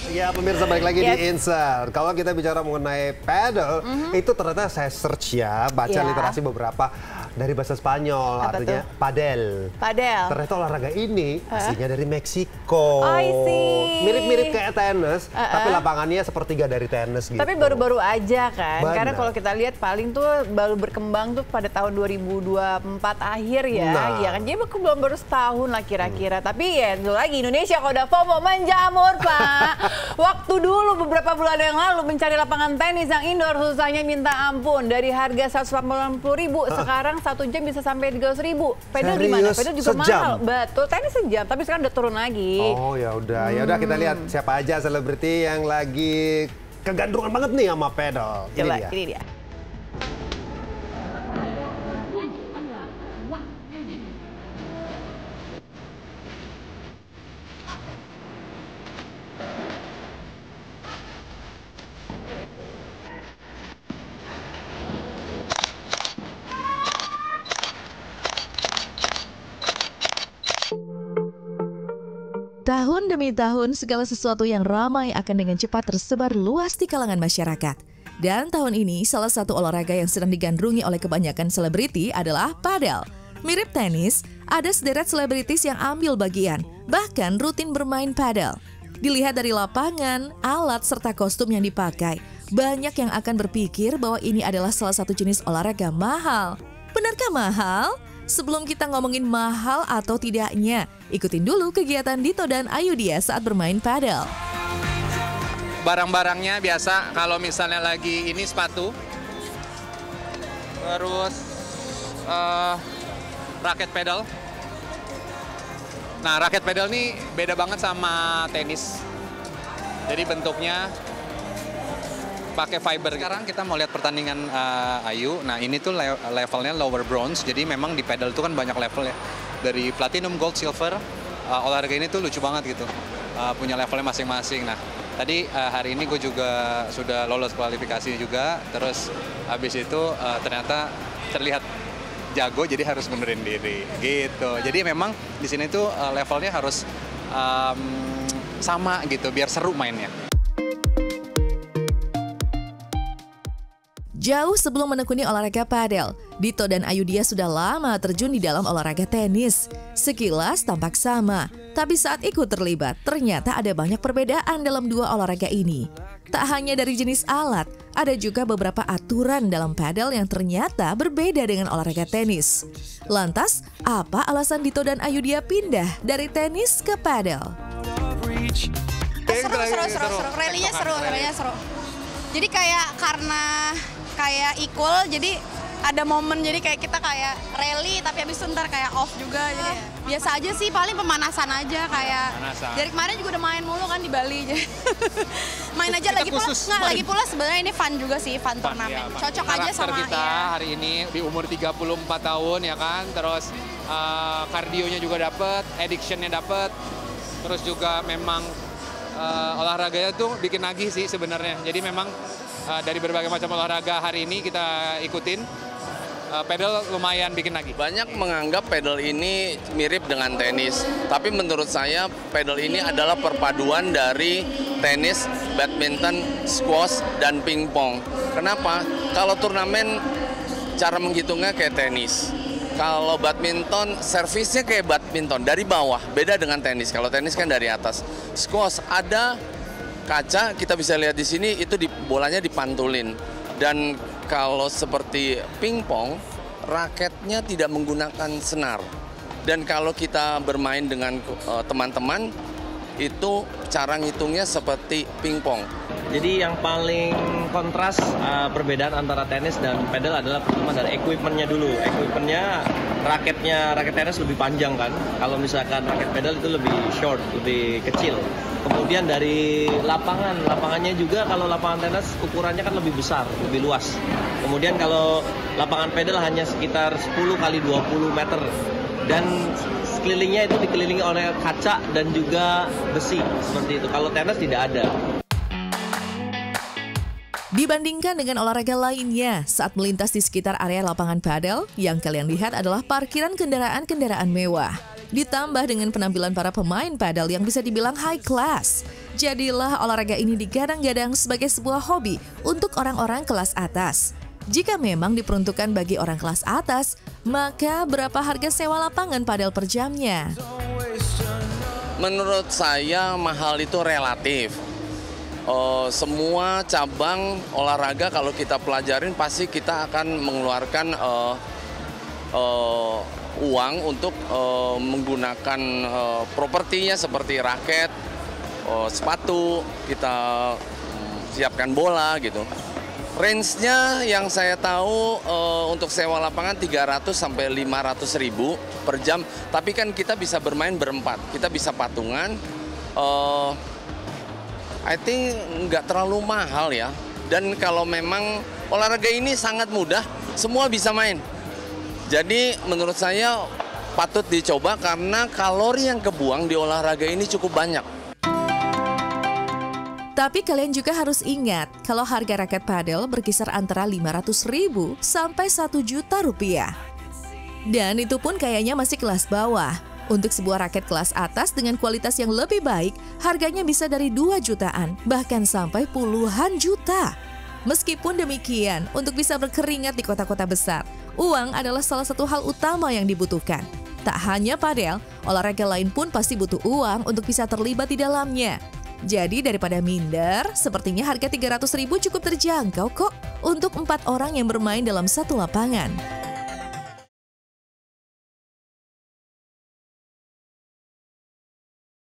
Ya pemirsa, balik lagi di Insert. Kalau kita bicara mengenai paddle, itu ternyata saya search ya, baca literasi beberapa dari bahasa Spanyol, artinya padel. Padel. Ternyata olahraga ini aslinya dari Meksiko. I see. Mirip-mirip kayak tenis, tapi lapangannya sepertiga dari tenis gitu. Tapi baru-baru aja kan, Benar. karena kalau kita lihat paling tuh baru berkembang tuh pada tahun 2024 akhir ya, ya kan. Jadi baru setahun lah kira-kira. Tapi ya itu lagi Indonesia kalau udah FOMO menjamur Pak. Waktu dulu beberapa bulan yang lalu mencari lapangan tenis yang indoor susahnya minta ampun. Dari harga 180.000 sekarang 1 jam bisa sampai 300.000. Pedal gimana? Pedal juga mahal. Betul, tenis sejam, tapi sekarang udah turun lagi. Oh ya udah, ya udah kita lihat siapa aja selebriti yang lagi kegandrungan banget nih sama pedal. Coba, ini dia. Tahun demi tahun, segala sesuatu yang ramai akan dengan cepat tersebar luas di kalangan masyarakat. Dan tahun ini, salah satu olahraga yang sedang digandrungi oleh kebanyakan selebriti adalah padel. Mirip tenis, ada sederet selebritis yang ambil bagian, bahkan rutin bermain padel. Dilihat dari lapangan, alat, serta kostum yang dipakai, banyak yang akan berpikir bahwa ini adalah salah satu jenis olahraga mahal. Benarkah mahal? Sebelum kita ngomongin mahal atau tidaknya, ikutin dulu kegiatan Dito dan Ayudhya saat bermain padel. Barang-barangnya biasa, kalau misalnya lagi ini sepatu, terus raket pedal. Nah, raket pedal ini beda banget sama tenis. Jadi bentuknya pakai fiber. Sekarang kita mau lihat pertandingan Ayu. Nah, ini tuh levelnya lower bronze. Jadi memang di pedal itu kan banyak level ya. Dari platinum, gold, silver. Olahraga ini tuh lucu banget gitu. Punya levelnya masing-masing. Nah, tadi hari ini gue juga sudah lolos kualifikasi juga. Terus habis itu ternyata terlihat jago, jadi harus benerin diri gitu. Jadi memang di sini tuh levelnya harus sama gitu, biar seru mainnya. Jauh sebelum menekuni olahraga padel, Dito dan Ayudhya sudah lama terjun di dalam olahraga tenis. Sekilas tampak sama, tapi saat ikut terlibat, ternyata ada banyak perbedaan dalam dua olahraga ini. Tak hanya dari jenis alat, ada juga beberapa aturan dalam padel yang ternyata berbeda dengan olahraga tenis. Lantas, apa alasan Dito dan Ayudhya pindah dari tenis ke padel? Seru. Rally-nya seru. Jadi karena equal, jadi ada momen, jadi kayak kita kayak rally tapi habis itu ntar kayak off juga. Jadi biasa aja sih, paling pemanasan aja kayak. Dari kemarin juga udah main mulu kan di Bali. Main aja lagi pula sebenarnya ini fun juga sih, fun turnamen. Cocok aja sama kita hari ini di umur 34 tahun ya kan, terus kardionya juga dapet, addictionnya dapet, terus juga memang olahraganya tuh bikin nagih sih sebenarnya. Jadi memang dari berbagai macam olahraga hari ini kita ikutin, pedal lumayan bikin nagih. Banyak menganggap pedal ini mirip dengan tenis, tapi menurut saya pedal ini adalah perpaduan dari tenis, badminton, squash, dan pingpong. Kenapa? Kalau turnamen cara menghitungnya kayak tenis. Kalau badminton, servisnya kayak badminton, dari bawah, beda dengan tenis. Kalau tenis kan dari atas. Squash ada kaca, kita bisa lihat di sini, itu bolanya dipantulin. Dan kalau seperti pingpong, raketnya tidak menggunakan senar. Dan kalau kita bermain dengan teman-teman, itu cara ngitungnya seperti pingpong. Jadi yang paling kontras perbedaan antara tenis dan pedal adalah pertama dari equipment-nya dulu. Equipment-nya, raket tenis lebih panjang kan. Kalau misalkan raket pedal itu lebih short, lebih kecil. Kemudian dari lapangannya juga, kalau lapangan tenis ukurannya kan lebih besar, lebih luas. Kemudian kalau lapangan pedal hanya sekitar 10 kali 20 meter. Dan sekelilingnya itu dikelilingi oleh kaca dan juga besi, seperti itu. Kalau tenis tidak ada. Dibandingkan dengan olahraga lainnya, saat melintas di sekitar area lapangan padel, yang kalian lihat adalah parkiran kendaraan-kendaraan mewah. Ditambah dengan penampilan para pemain padel yang bisa dibilang high class. Jadilah olahraga ini digadang-gadang sebagai sebuah hobi untuk orang-orang kelas atas. Jika memang diperuntukkan bagi orang kelas atas, maka berapa harga sewa lapangan padel per jamnya? Menurut saya mahal itu relatif. Semua cabang olahraga kalau kita pelajarin pasti kita akan mengeluarkan uang untuk menggunakan propertinya seperti raket, sepatu, kita siapkan bola gitu. Range-nya yang saya tahu untuk sewa lapangan 300 sampai 500 ribu per jam. Tapi kan kita bisa bermain berempat, kita bisa patungan. I think nggak terlalu mahal ya. Dan kalau memang olahraga ini sangat mudah, semua bisa main. Jadi menurut saya patut dicoba karena kalori yang kebuang di olahraga ini cukup banyak. Tapi kalian juga harus ingat kalau harga raket padel berkisar antara 500.000 sampai 1 juta rupiah. Dan itu pun kayaknya masih kelas bawah. Untuk sebuah raket kelas atas dengan kualitas yang lebih baik, harganya bisa dari 2 jutaan, bahkan sampai puluhan juta. Meskipun demikian, untuk bisa berkeringat di kota-kota besar, uang adalah salah satu hal utama yang dibutuhkan. Tak hanya padel, olahraga lain pun pasti butuh uang untuk bisa terlibat di dalamnya. Jadi daripada minder, sepertinya harga 300.000 cukup terjangkau kok untuk 4 orang yang bermain dalam satu lapangan.